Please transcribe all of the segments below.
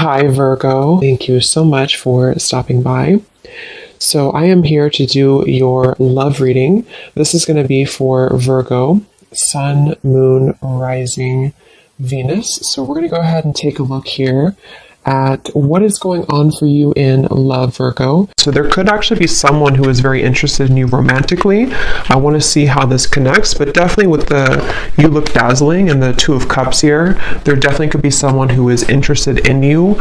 Hi, Virgo. Thank you so much for stopping by. So, I am here to do your love reading. This is going to be for Virgo, Sun, Moon, Rising, Venus. So, we're going to go ahead and take a look here at what is going on for you in love, Virgo. So there could actually be someone who is very interested in you romantically. I want to see how this connects, but definitely with the you look dazzling and the Two of Cups here, there definitely could be someone who is interested in you,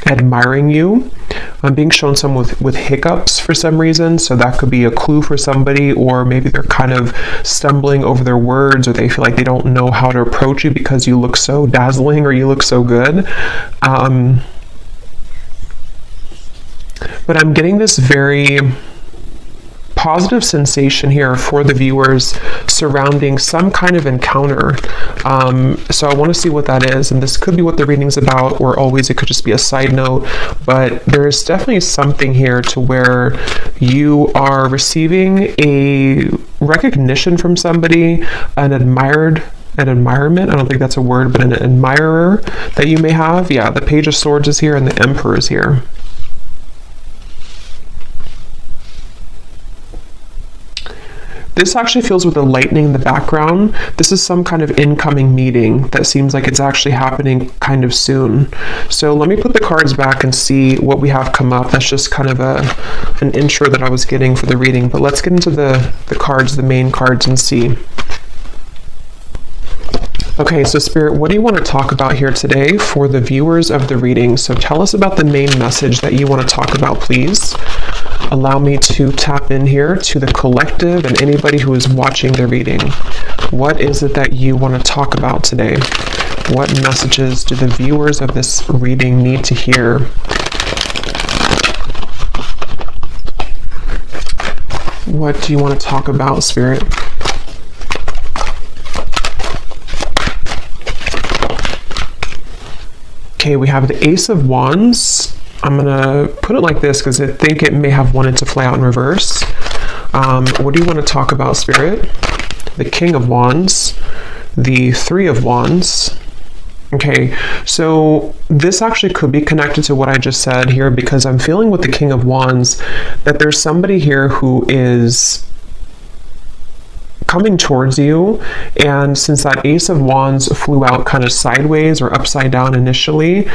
admiring you. I'm being shown some with hiccups for some reason, so that could be a clue for somebody, or maybe they're kind of stumbling over their words, or they feel like they don't know how to approach you because you look so dazzling or you look so good. But I'm getting this very positive sensation here for the viewers surrounding some kind of encounter. So I want to see what that is, and this could be what the reading's about, or always it could just be a side note, but there's definitely something here to where you are receiving a recognition from somebody, an admirement, I don't think that's a word, but an admirer that you may have. Yeah, the Page of Swords is here and the Emperor is here. This actually feels with the lightning in the background. This is some kind of incoming meeting that seems like it's actually happening kind of soon. So let me put the cards back and see what we have come up. That's just kind of an intro that I was getting for the reading. But let's get into the cards, the main cards, and see. Okay, so Spirit, what do you want to talk about here today for the viewers of the reading? So tell us about the main message that you want to talk about, please. Allow me to tap in here to the collective and anybody who is watching the reading. What is it that you want to talk about today? What messages do the viewers of this reading need to hear? What do you want to talk about, Spirit? Okay, we have the Ace of Wands. I'm going to put it like this because I think it may have wanted to fly out in reverse. What do you want to talk about, Spirit? The King of Wands, the Three of Wands. Okay, so this actually could be connected to what I just said here, because I'm feeling with the King of Wands that there's somebody here who is coming towards you, and since that Ace of Wands flew out kind of sideways or upside down initially,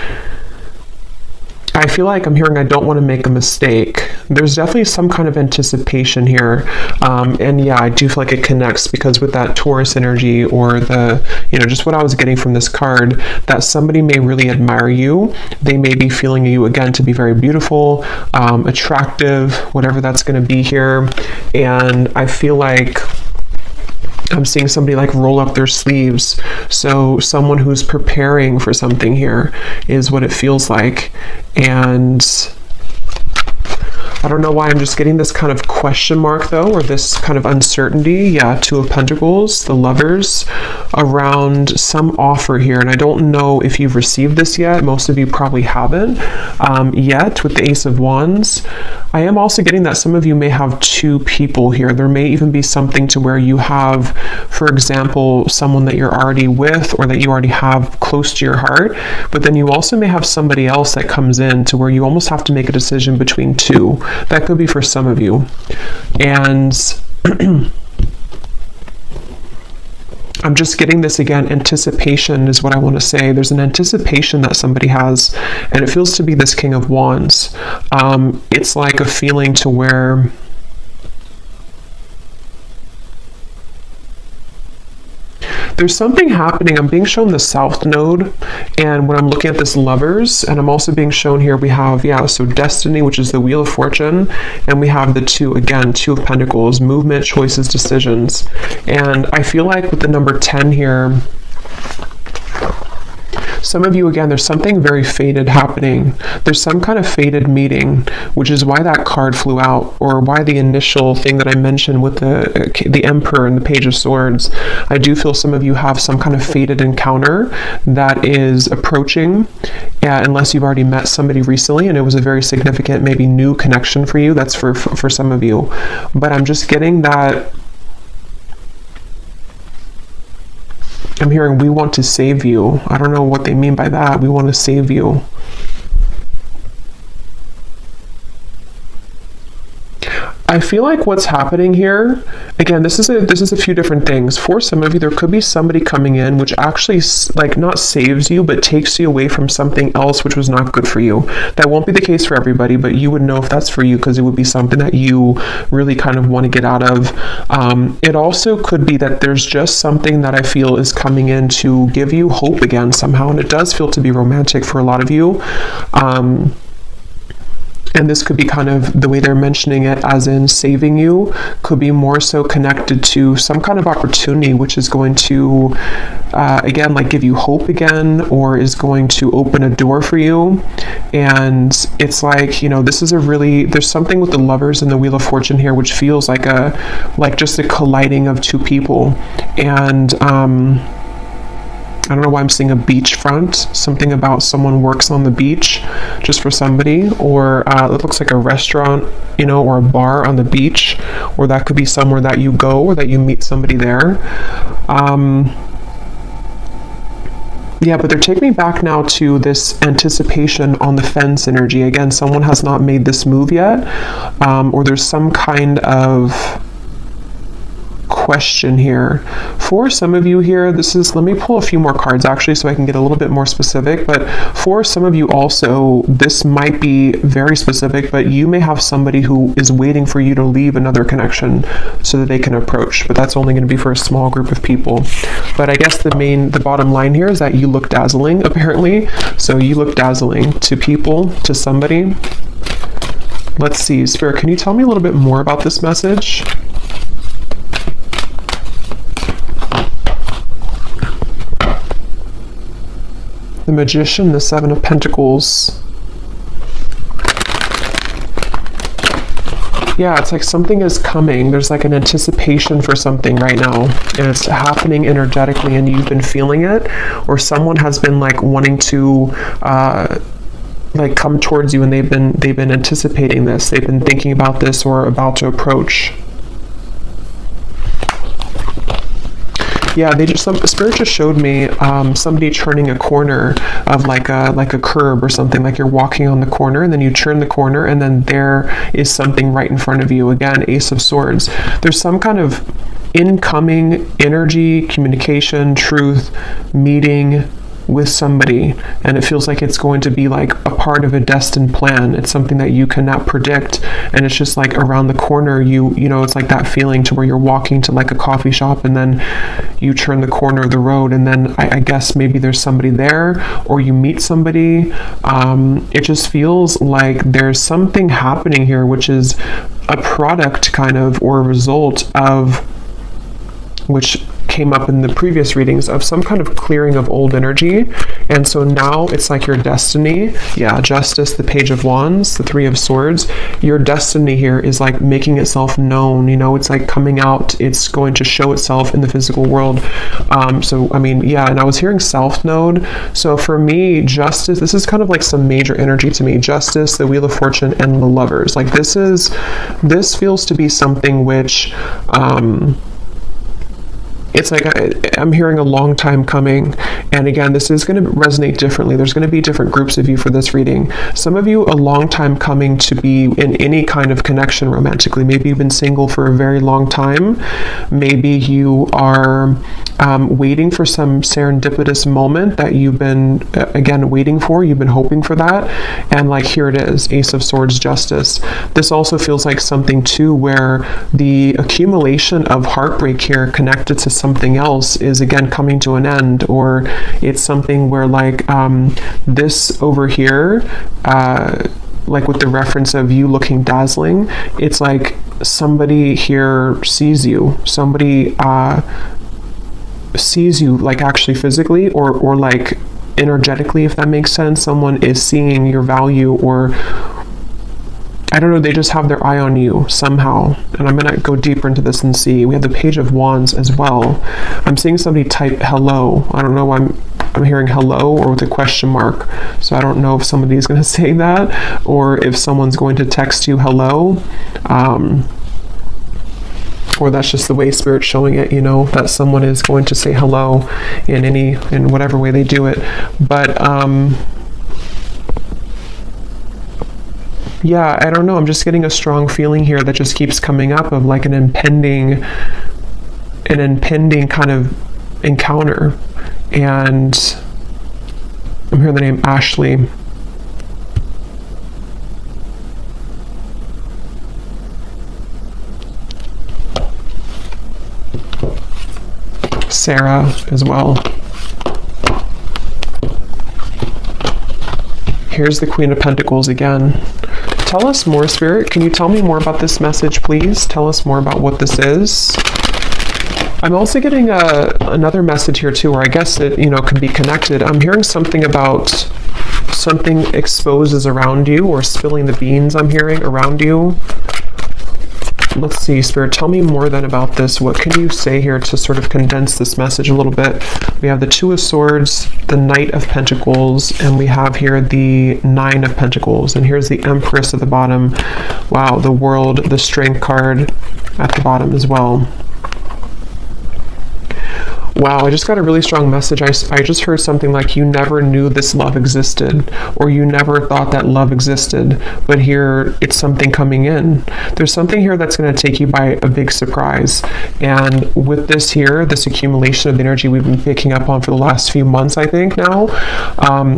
I feel like I'm hearing I don't want to make a mistake. There's definitely some kind of anticipation here. And yeah, I do feel like it connects, because with that Taurus energy, or the, just what I was getting from this card, that somebody may really admire you. They may be feeling you again to be very beautiful, attractive, whatever that's going to be here. And I feel like I'm seeing somebody like roll up their sleeves. So someone who's preparing for something here is what it feels like. And I don't know why I'm just getting this kind of question mark though, or this kind of uncertainty. Yeah, Two of Pentacles, the Lovers, around some offer here. And I don't know if you've received this yet. Most of you probably haven't yet with the Ace of Wands. I am also getting that some of you may have two people here. There may even be something to where you have, for example, someone that you're already with, or that you already have close to your heart. But then you also may have somebody else that comes in to where you almost have to make a decision between two. That could be for some of you. And I'm just getting this again, anticipation is what I want to say. There's an anticipation that somebody has, and it feels to be this King of Wands. It's like a feeling to where there's something happening. I'm being shown the South Node, and when I'm looking at this Lovers, and I'm also being shown here, we have, so Destiny, which is the Wheel of Fortune, and we have the Two of Pentacles, movement, choices, decisions. And I feel like with the number 10 here, some of you, again, there's something very fated happening. There's some kind of fated meeting, which is why that card flew out, or why the initial thing that I mentioned with the Emperor and the Page of Swords. I do feel some of you have some kind of fated encounter that is approaching, unless you've already met somebody recently and it was a very significant, maybe new connection for you. That's for some of you. But I'm just getting that I'm hearing we want to save you. I don't know what they mean by that. We want to save you. I feel like what's happening here, again, this is a few different things. For some of you, there could be somebody coming in which actually like not saves you, but takes you away from something else which was not good for you. That won't be the case for everybody, but you would know if that's for you because it would be something that you really kind of want to get out of. It also could be that there's just something that I feel is coming in to give you hope again somehow, and it does feel to be romantic for a lot of you. And this could be kind of the way they're mentioning it, as in saving you, could be more so connected to some kind of opportunity which is going to, again, like give you hope again, or is going to open a door for you. And it's like, you know, this is a really, there's something with the Lovers and the Wheel of Fortune here which feels like just a colliding of two people. And I don't know why I'm seeing a beachfront, something about someone works on the beach just for somebody, or it looks like a restaurant, you know, or a bar on the beach, or that could be somewhere that you go or that you meet somebody there. Yeah, but they're taking me back now to this anticipation on the fence energy. Again, someone has not made this move yet, or there's some kind of question here. For some of you here, this is, let me pull a few more cards actually so I can get a little bit more specific, but for some of you also, this might be very specific, but you may have somebody who is waiting for you to leave another connection so that they can approach, but that's only going to be for a small group of people. But I guess the bottom line here is that you look dazzling, apparently. So you look dazzling to people, to somebody. Let's see, Spirit, can you tell me a little bit more about this message? The Magician, the Seven of Pentacles. Yeah, it's like something is coming. There's like an anticipation for something right now, and it's happening energetically, and you've been feeling it, or someone has been like wanting to like come towards you, and they've been anticipating this. They've been thinking about this or about to approach. Yeah, Spirit just showed me somebody turning a corner of like a curb or something, like you're walking on the corner and then you turn the corner and then there is something right in front of you. Again, Ace of Swords. There's some kind of incoming energy, communication, truth, meeting with somebody, and it feels like it's going to be like a part of a destined plan. It's something that you cannot predict, and it's just like around the corner. You know, it's like that feeling to where you're walking to like a coffee shop and then you turn the corner of the road, and then I guess maybe there's somebody there, or you meet somebody. It just feels like there's something happening here which is a product kind of, or a result of, which came up in the previous readings, of some kind of clearing of old energy. And so now it's like your destiny. Yeah, Justice, the Page of Wands, the Three of Swords. Your destiny here is like making itself known, you know, it's like coming out, it's going to show itself in the physical world. So, I mean, yeah, and I was hearing South Node. So for me, Justice, this is kind of like some major energy to me. Justice, the Wheel of Fortune, and the Lovers. Like this feels to be something which, it's like I'm hearing a long time coming, and again, this is going to resonate differently. There's going to be different groups of you for this reading. Some of you, a long time coming to be in any kind of connection romantically. Maybe you've been single for a very long time. Maybe you are waiting for some serendipitous moment that you've been, again, waiting for. You've been hoping for that, and like here it is, Ace of Swords, Justice. This also feels like something too where the accumulation of heartbreak here connected to something else is again coming to an end, or it's something where like this over here, like with the reference of you looking dazzling, it's like somebody here sees you, somebody sees you like actually physically or like energetically, if that makes sense. Someone is seeing your value, or I don't know, they just have their eye on you somehow. And I'm going to go deeper into this and see. We have the Page of Wands as well. I'm seeing somebody type hello. I don't know why I'm hearing hello or with a question mark. So I don't know if somebody is going to say that, or if someone's going to text you hello. or that's just the way Spirit's showing it, you know, that someone is going to say hello in whatever way they do it. But yeah, I don't know, I'm just getting a strong feeling here that just keeps coming up of like an impending kind of encounter. And I'm hearing the name Ashley. Sarah as well. Here's the Queen of Pentacles again. Tell us more, Spirit. Can you tell me more about this message, please? Tell us more about what this is. I'm also getting another message here too, where I guess it, you know, could be connected. I'm hearing something about something exposes around you, or spilling the beans, I'm hearing, around you. Let's see, Spirit, tell me more then about this. What can you say here to sort of condense this message a little bit? We have the Two of Swords, the Knight of Pentacles, and we have here the Nine of Pentacles. And here's the Empress at the bottom. Wow, the World, the Strength card at the bottom as well. Wow, I just got a really strong message. I just heard something like you never knew this love existed, or you never thought that love existed, but here it's something coming in. There's something here that's going to take you by a big surprise. And with this here, this accumulation of the energy we've been picking up on for the last few months, I think now,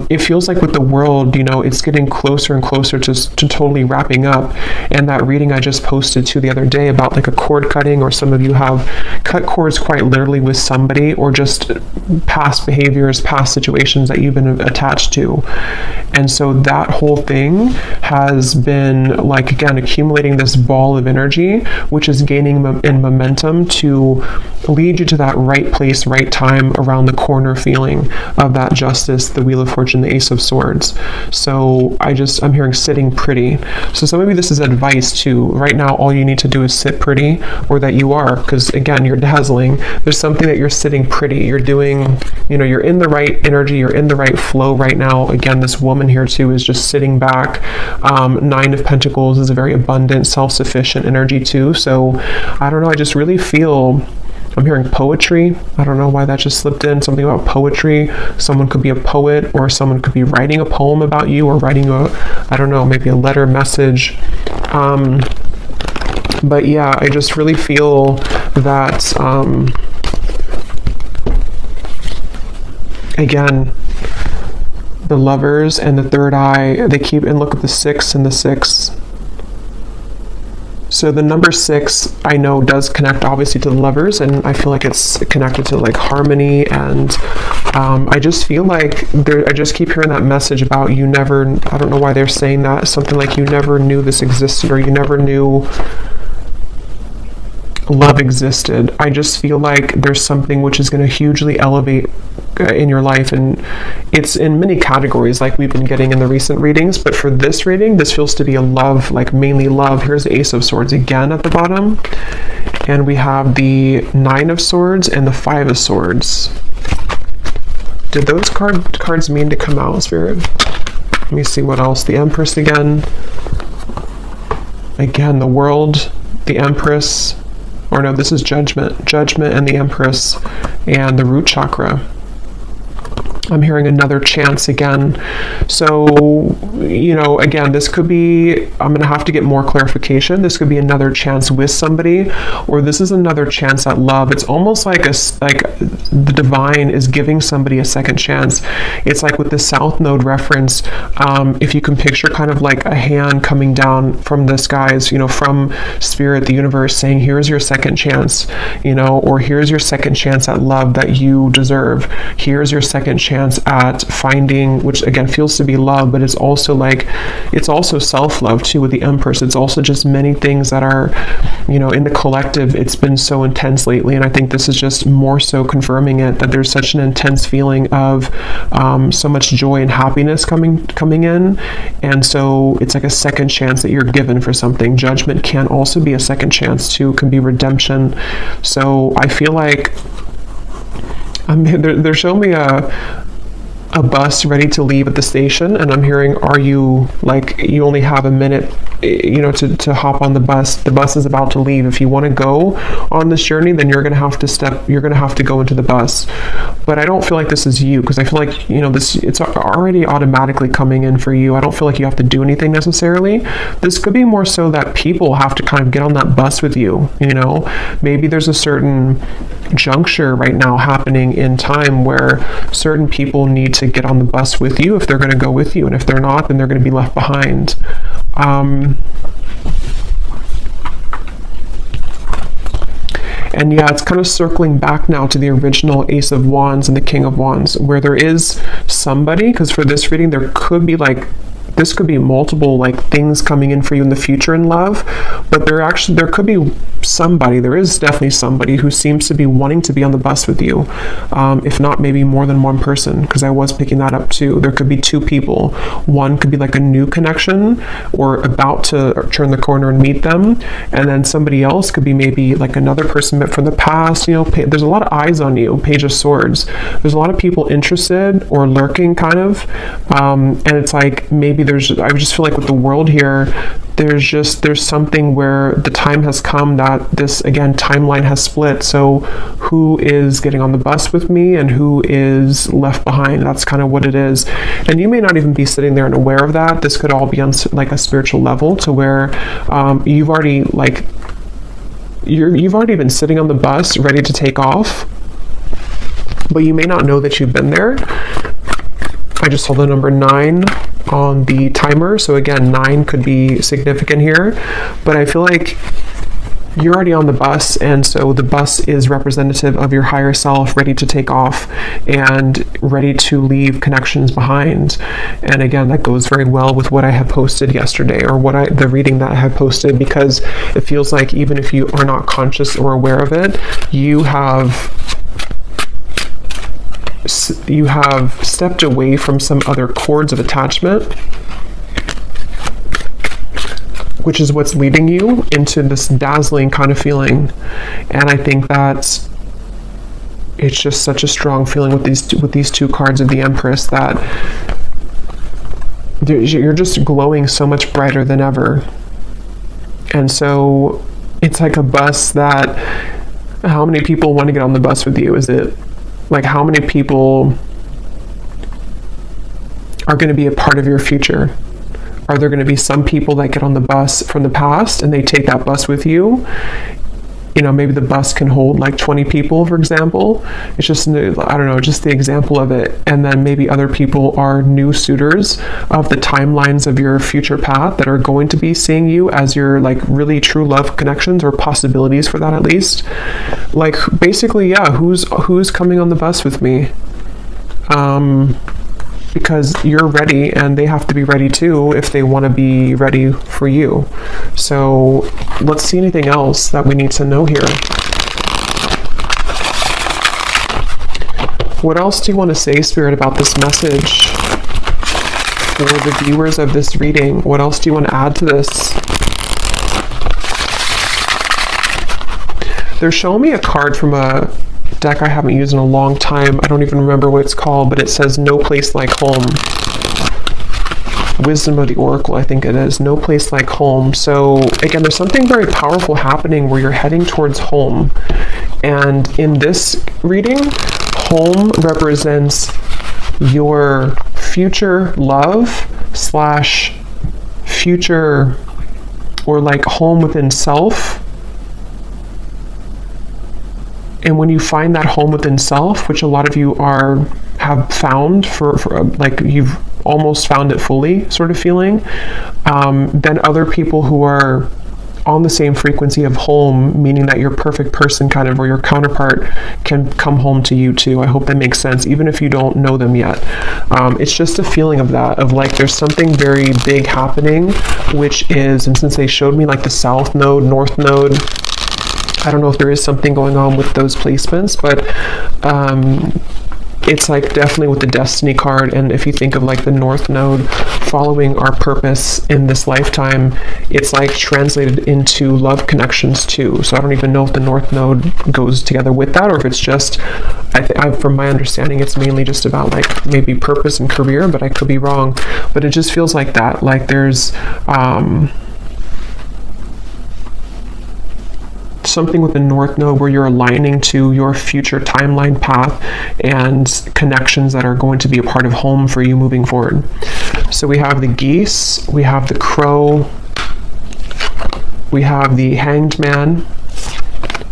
it feels like with the world, you know, it's getting closer and closer to totally wrapping up. And that reading I just posted to the other day about like a cord cutting, or some of you have cut cords quite literally with somebody, or just past behaviors, past situations that you've been attached to. And so that whole thing has been like, again, accumulating this ball of energy, which is gaining in momentum to lead you to that right place, right time, around the corner feeling of that Justice, the Wheel of Fortune, the Ace of Swords. So I'm hearing sitting pretty. So maybe this is advice too. Right now, all you need to do is sit pretty, or that you are, because again, you're dazzling. There's something that you're sitting pretty. You're doing, you know, you're in the right energy, you're in the right flow right now. Again, this woman here too is just sitting back. Nine of Pentacles is a very abundant, self-sufficient energy too. So I don't know, I just really feel, I'm hearing poetry. I don't know why that just slipped in, something about poetry. Someone could be a poet, or someone could be writing a poem about you, or writing I don't know, maybe a letter message. But yeah, I just really feel that, again, the Lovers and the Third Eye, they keep, and look at the 6 and the 6. So the number 6, I know, does connect obviously to the Lovers, and I feel like it's connected to like harmony, and I just feel like I just keep hearing that message about you never, I don't know why they're saying that, something like you never knew this existed, or you never knew love existed. I just feel like there's something which is going to hugely elevate in your life, and it's in many categories like we've been getting in the recent readings, but for this reading, this feels to be a love, like mainly love. Here's the Ace of Swords again at the bottom, and we have the Nine of Swords and the Five of Swords. Did those cards mean to come out, Spirit? Let me see what else. The Empress again, the World, the Empress, or no, this is Judgment and the Empress, and the root chakra. I'm hearing another chance again. So, you know, again, this could be, I'm going to have to get more clarification. This could be another chance with somebody, or this is another chance at love. It's almost like the divine is giving somebody a second chance. It's like with the South Node reference, if you can picture kind of like a hand coming down from the skies, you know, from Spirit, the universe, saying, here's your second chance, you know, or here's your second chance at love that you deserve. Here's your second chance at finding, which again feels to be love, but it's also like, it's also self-love too with the Empress. It's also just many things that are, you know, in the collective, it's been so intense lately, and I think this is just more so confirming it, that there's such an intense feeling of so much joy and happiness coming in, and so it's like a second chance that you're given for something. Judgment can also be a second chance too, can be redemption. So I feel like they're showing me a bus ready to leave at the station, and I'm hearing, are you, like, you only have a minute, you know, to hop on the bus. The bus is about to leave. If you want to go on this journey, then you're going to have to go into the bus. But I don't feel like this is you, because I feel like, you know, it's already automatically coming in for you. I don't feel like you have to do anything necessarily. This could be more so that people have to kind of get on that bus with you, you know. Maybe there's a certain juncture right now happening in time where certain people need to get on the bus with you if they're going to go with you, and if they're not, then they're going to be left behind. And yeah, it's kind of circling back now to the original Ace of Wands and the King of Wands, where there is somebody, because for this reading, there could be like, this could be multiple like things coming in for you in the future in love, but there could be somebody, there is definitely somebody who seems to be wanting to be on the bus with you, if not maybe more than one person, because I was picking that up too. There could be two people. One could be like a new connection or about to turn the corner and meet them, and then somebody else could be maybe like another person met from the past. You know, there's a lot of eyes on you. Page of Swords. There's a lot of people interested or lurking kind of, and it's like maybe I just feel like with the world here, there's something where the time has come that this, again, timeline has split. So who is getting on the bus with me and who is left behind? That's kind of what it is. And you may not even be sitting there and aware of that. This could all be on like a spiritual level, to where you've already been sitting on the bus ready to take off, but you may not know that you've been there. I just saw the number 9 on the timer, so again, 9 could be significant here, but I feel like you're already on the bus, and so the bus is representative of your higher self, ready to take off and ready to leave connections behind. And again, that goes very well with what I had posted yesterday, or the reading that I had posted, because it feels like even if you are not conscious or aware of it, you have stepped away from some other cords of attachment, which is what's leading you into this dazzling kind of feeling. And I think that it's just such a strong feeling with these two cards of the Empress, that you're just glowing so much brighter than ever. And so it's like a bus that, how many people want to get on the bus with you? Is it like, how many people are going to be a part of your future? Are there going to be some people that get on the bus from the past and they take that bus with you? You know, maybe the bus can hold like 20 people, for example. It's just, I don't know, just the example of it. And then maybe other people are new suitors of the timelines of your future path that are going to be seeing you as your like really true love connections, or possibilities for that at least. Like, basically, yeah, who's coming on the bus with me? Because you're ready, and they have to be ready too if they want to be ready for you. So let's see anything else that we need to know here. What else do you want to say, Spirit, about this message for the viewers of this reading? What else do you want to add to this? They're showing me a card from a deck I haven't used in a long time. I don't even remember what it's called, but it says No Place Like Home. Wisdom of the Oracle, I think it is. No place like home. So again, there's something very powerful happening where you're heading towards home. And in this reading, home represents your future love / future, or like home within self. And when you find that home within self, which a lot of you have found for like you've almost found it fully sort of feeling, then other people who are on the same frequency of home, meaning that your perfect person kind of, or your counterpart, can come home to you too. I hope that makes sense, even if you don't know them yet. It's just a feeling of that, of like there's something very big happening, which is, and since they showed me like the South Node, North Node, I don't know if there is something going on with those placements, but it's like definitely with the destiny card, and if you think of like the North Node following our purpose in this lifetime, it's like translated into love connections too. So I don't even know if the North Node goes together with that, or if it's just, from my understanding, it's mainly just about like maybe purpose and career, but I could be wrong. But it just feels like that, like there's something with the North Node where you're aligning to your future timeline path and connections that are going to be a part of home for you moving forward. So we have the geese, we have the crow, we have the hanged man,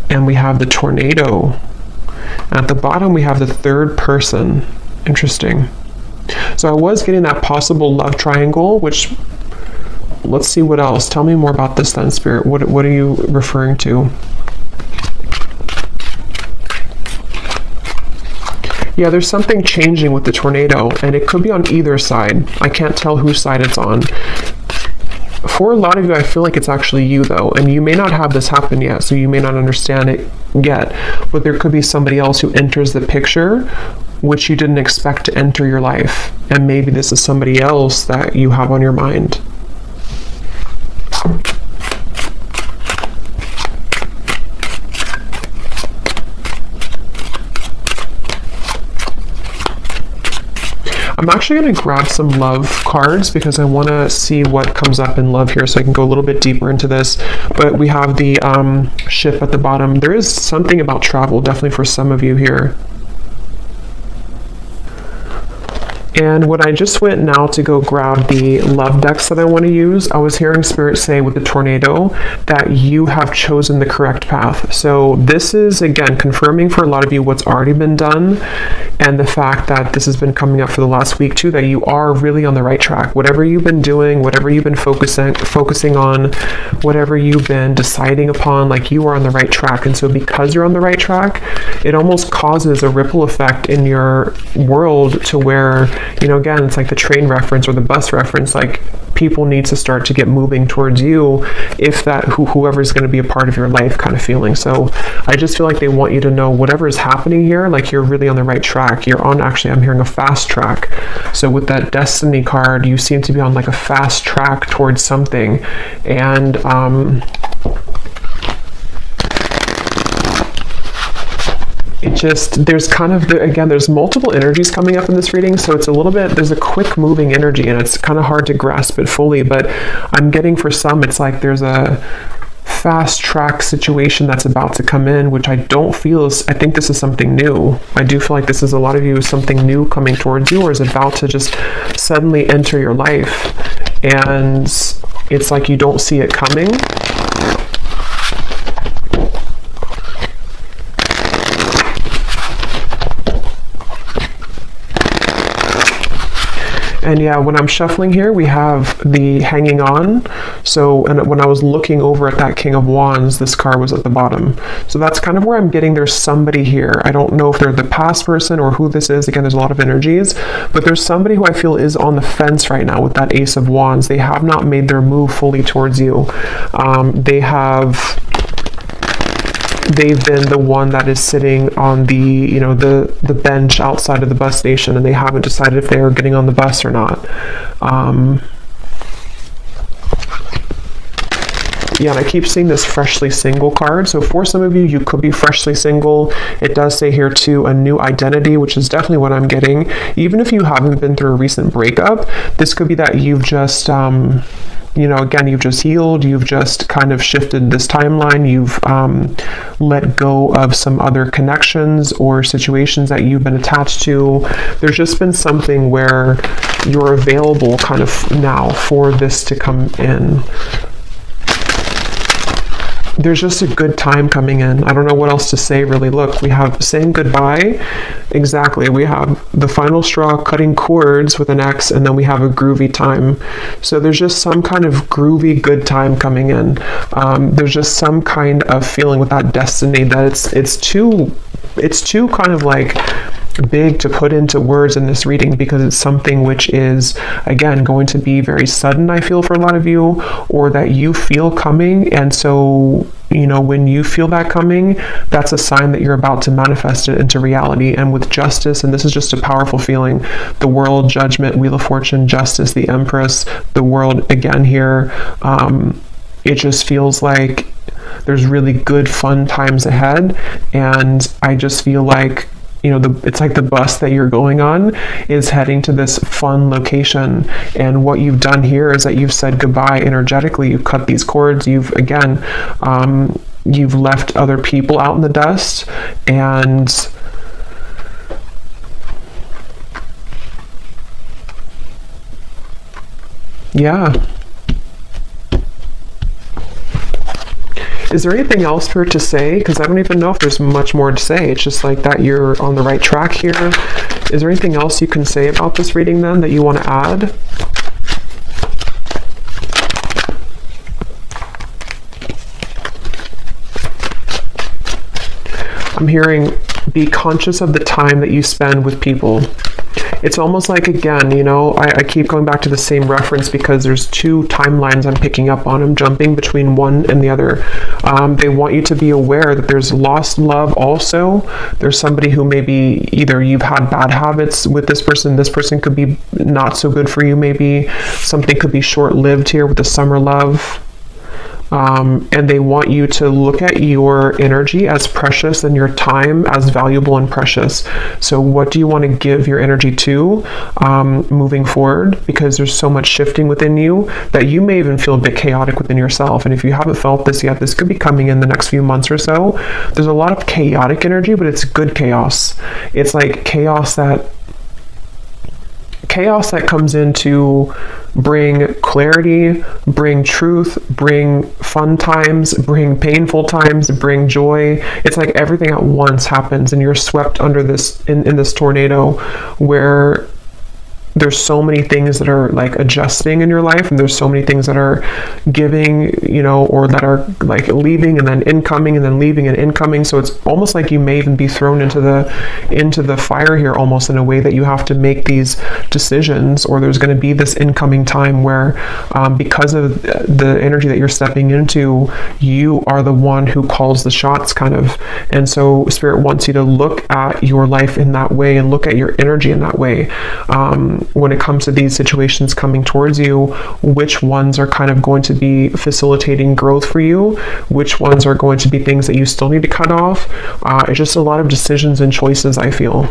and we have the tornado. At the bottom we have the third person. Interesting. So I was getting that possible love triangle, which, let's see what else. Tell me more about this then, Spirit. What are you referring to? Yeah, there's something changing with the tornado, and it could be on either side. I can't tell whose side it's on. For a lot of you, I feel like it's actually you, though, and you may not have this happen yet, so you may not understand it yet, but there could be somebody else who enters the picture which you didn't expect to enter your life, and maybe this is somebody else that you have on your mind. I'm actually going to grab some love cards because I want to see what comes up in love here, so I can go a little bit deeper into this. But we have the ship at the bottom. There is something about travel, definitely for some of you here. And when I just went now to go grab the love decks that I want to use, I was hearing Spirit say with the tornado that you have chosen the correct path. So this is, again, confirming for a lot of you what's already been done, and the fact that this has been coming up for the last week too, that you are really on the right track. Whatever you've been doing, whatever you've been focusing on, whatever you've been deciding upon, like you are on the right track. And so because you're on the right track, it almost causes a ripple effect in your world to where, you know, again, it's like the train reference or the bus reference, like people need to start to get moving towards you if that whoever's going to be a part of your life kind of feeling. So I just feel like they want you to know whatever is happening here, like you're really on the right track. You're on, actually, I'm hearing a fast track. So with that destiny card, you seem to be on like a fast track towards something. And it just, there's kind of, again, there's multiple energies coming up in this reading, so it's a little bit, there's a quick moving energy, and it's kind of hard to grasp it fully, but I'm getting for some, it's like there's a fast track situation that's about to come in, which I don't feel is, I think this is something new. I do feel like this is a lot of you, something new coming towards you, or is about to just suddenly enter your life, and it's like you don't see it coming. And yeah, when I'm shuffling here, we have the hanging on. So, and when I was looking over at that King of Wands, this card was at the bottom. So that's kind of where I'm getting there's somebody here. I don't know if they're the past person or who this is. Again, there's a lot of energies, but there's somebody who I feel is on the fence right now with that Ace of Wands. They have not made their move fully towards you. They've been the one that is sitting on the, you know, the bench outside of the bus station, and they haven't decided if they are getting on the bus or not. Yeah, and I keep seeing this freshly single card. So for some of you, you could be freshly single. It does say here too, a new identity, which is definitely what I'm getting. Even if you haven't been through a recent breakup, this could be that you've just, you know, again, you've just healed, you've just kind of shifted this timeline, you've let go of some other connections or situations that you've been attached to. There's just been something where you're available kind of now for this to come in. There's just a good time coming in. I don't know what else to say, really. Look, we have saying goodbye. Exactly. We have the final straw, cutting cords with an X, and then we have a groovy time. So there's just some kind of groovy good time coming in. There's just some kind of feeling with that destiny that it's too kind of like big to put into words in this reading, because it's something which is, again, going to be very sudden, I feel, for a lot of you, or that you feel coming. And so you know, when you feel that coming, that's a sign that you're about to manifest it into reality. And with justice, and this is just a powerful feeling, the world, judgment, wheel of fortune, justice, the empress, the world again here, it just feels like there's really good, fun times ahead. And I just feel like, you know, it's like the bus that you're going on is heading to this fun location. And what you've done here is that you've said goodbye energetically. You've cut these cords. You've, again, you've left other people out in the dust. And yeah. Is there anything else for it to say? Because I don't even know if there's much more to say. It's just like that you're on the right track here. Is there anything else you can say about this reading then that you want to add? I'm hearing, be conscious of the time that you spend with people. It's almost like, again, you know, I keep going back to the same reference because there's two timelines I'm picking up on. I'm jumping between one and the other. They want you to be aware that there's lost love also. There's somebody who maybe either you've had bad habits with this person could be not so good for you maybe. Something could be short-lived here with the summer love. And they want you to look at your energy as precious and your time as valuable and precious. So what do you want to give your energy to moving forward? Because there's so much shifting within you that you may even feel a bit chaotic within yourself. And if you haven't felt this yet, this could be coming in the next few months or so. There's a lot of chaotic energy, but it's good chaos. It's like chaos that comes in to bring clarity, bring truth, bring fun times, bring painful times, bring joy. It's like everything at once happens and you're swept under this in this tornado where there's so many things that are like adjusting in your life, and there's so many things that are giving, you know, or that are like leaving and then incoming and then leaving and incoming. So it's almost like you may even be thrown into the fire here, almost in a way that you have to make these decisions, or there's going to be this incoming time where because of the energy that you're stepping into, you are the one who calls the shots, kind of. And so Spirit wants you to look at your life in that way and look at your energy in that way. When it comes to these situations coming towards you, which ones are kind of going to be facilitating growth for you, which ones are going to be things that you still need to cut off. It's just a lot of decisions and choices, I feel.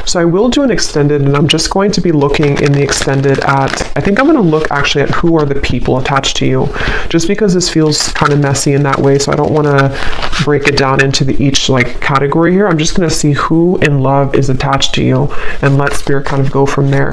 So I will do an extended, and I'm just going to be looking in the extended at, I think I'm going to look actually at who are the people attached to you, just because this feels kind of messy in that way. So I don't want to break it down into each like category here. I'm just going to see who in love is attached to you and let Spirit kind of go from there.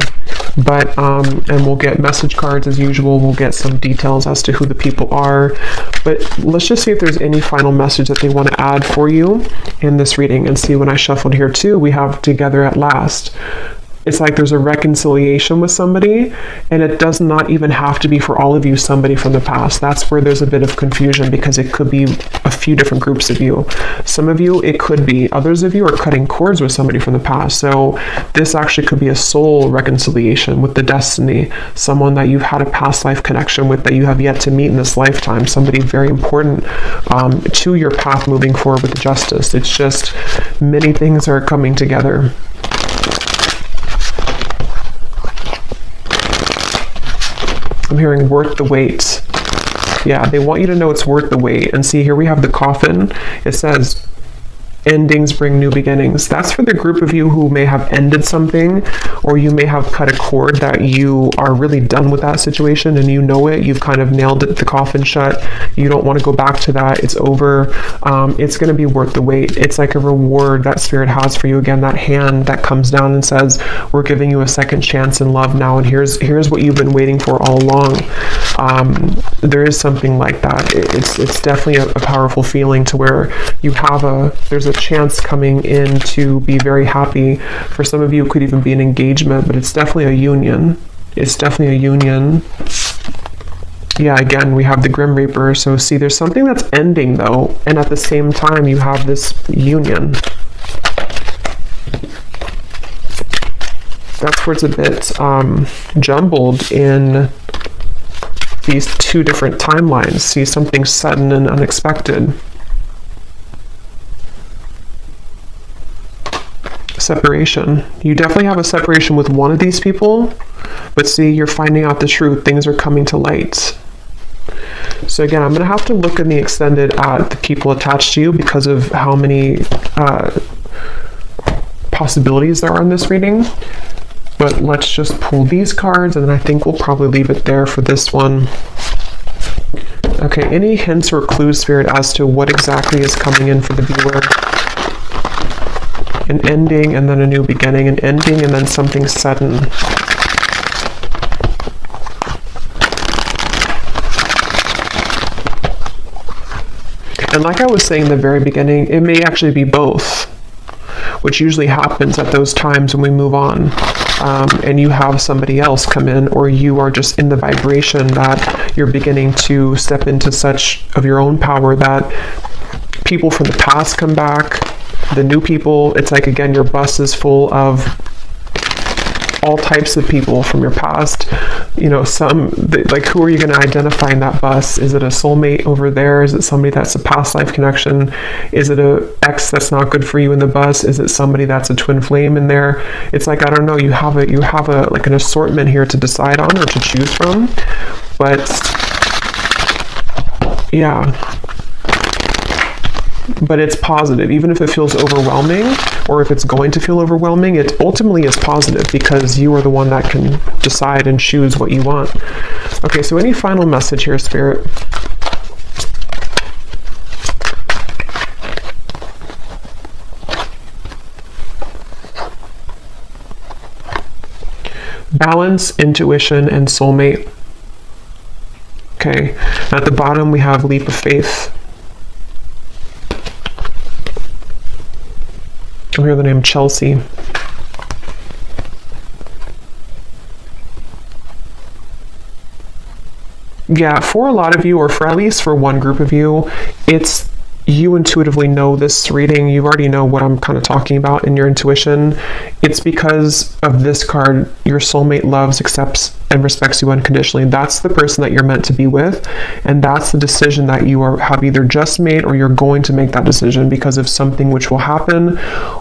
But and we'll get message cards as usual. We'll get some details as to who the people are, but let's just see if there's any final message that they want to add for you in this reading. And see, when I shuffled here too, we have together at last. It's like there's a reconciliation with somebody, and it does not even have to be for all of you somebody from the past. That's where there's a bit of confusion, because it could be a few different groups of you. Some of you, it could be. Others of you are cutting cords with somebody from the past. So this actually could be a soul reconciliation with the destiny, someone that you've had a past life connection with that you have yet to meet in this lifetime, somebody very important to your path moving forward with justice. It's just many things are coming together. I'm hearing worth the wait. Yeah, they want you to know it's worth the wait. And see, here we have the coffin. It says, endings bring new beginnings. That's for the group of you who may have ended something, or you may have cut a cord that you are really done with that situation and you know it. You've kind of nailed it, the coffin shut. You don't want to go back to that. It's over. It's going to be worth the wait. It's like a reward that Spirit has for you. Again, that hand that comes down and says, we're giving you a second chance in love now, and here's what you've been waiting for all along. There is something like that. It's definitely a powerful feeling to where you have there's a chance coming in to be very happy. For some of you, it could even be an engagement, but it's definitely a union. It's definitely a union. Yeah, again, we have the Grim Reaper. So see, there's something that's ending though, and at the same time, you have this union. That's where it's a bit jumbled in these two different timelines, see something sudden and unexpected. Separation. You definitely have a separation with one of these people, but see, you're finding out the truth. Things are coming to light. So again, I'm going to have to look in the extended at the people attached to you because of how many possibilities there are in this reading. But let's just pull these cards, and then I think we'll probably leave it there for this one. Okay, any hints or clues, Spirit, as to what exactly is coming in for the viewer? An ending and then a new beginning, an ending and then something sudden. And like I was saying in the very beginning, it may actually be both, which usually happens at those times when we move on. And you have somebody else come in, or you are just in the vibration that you're beginning to step into such of your own power that people from the past come back, the new people. It's like, again, your bus is full of all types of people from your past. You know, like, who are you going to identify in that bus? Is it a soulmate over there? Is it somebody that's a past life connection? Is it a ex that's not good for you in the bus? Is it somebody that's a twin flame in there? It's like, I don't know, you have a like an assortment here to decide on or to choose from. But yeah, but it's positive. Even if it feels overwhelming, or if it's going to feel overwhelming, it ultimately is positive because you are the one that can decide and choose what you want. Okay, so any final message here, Spirit? Balance, intuition, and soulmate. Okay, at the bottom we have leap of faith. I hear the name Chelsea. Yeah, for a lot of you, or for at least for one group of you, it's you intuitively know this reading. You already know what I'm kind of talking about in your intuition. It's because of this card. Your soulmate loves, accepts, and respects you unconditionally. That's the person that you're meant to be with, and that's the decision that you have either just made, or you're going to make that decision because of something which will happen,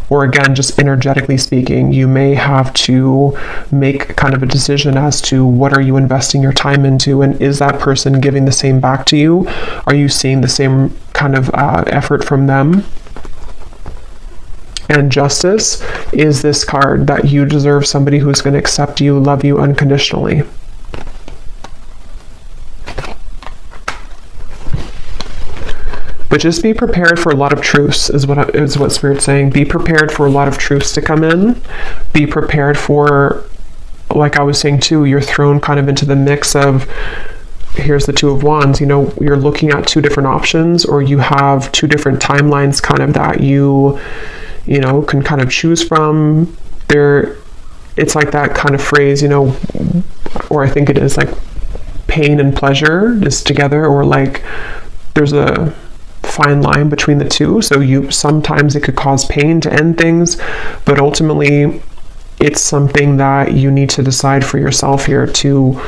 or again, just energetically speaking, you may have to make kind of a decision as to what are you investing your time into, and is that person giving the same back to you? Are you seeing the same kind of effort from them? And justice is this card, that you deserve somebody who's going to accept you, love you unconditionally. But just be prepared for a lot of truths, is what Spirit's saying. Be prepared for a lot of truths to come in. Be prepared for, like I was saying too, you're thrown kind of into the mix of, here's the Two of Wands. You know, you're looking at two different options, or you have two different timelines kind of that you know, can kind of choose from. It's like that kind of phrase, you know, or I think it is like pain and pleasure is together, or like there's a fine line between the two. So sometimes it could cause pain to end things, but ultimately it's something that you need to decide for yourself here, to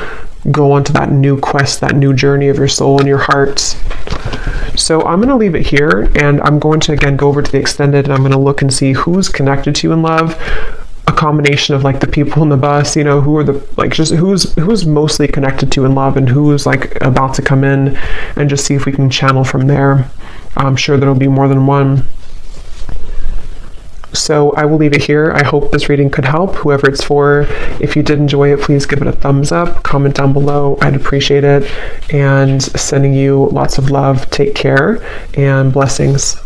go onto that new quest, that new journey of your soul and your heart. So I'm going to leave it here, and I'm going to again go over to the extended, and I'm going to look and see who's connected to you in love. A combination of like the people in the bus, you know, who are the, like, just who's mostly connected to you in love, and who's like about to come in, and just see if we can channel from there. I'm sure there'll be more than one. So I will leave it here. I hope this reading could help whoever it's for. If you did enjoy it, please give it a thumbs up, comment down below. I'd appreciate it. And sending you lots of love. Take care and blessings.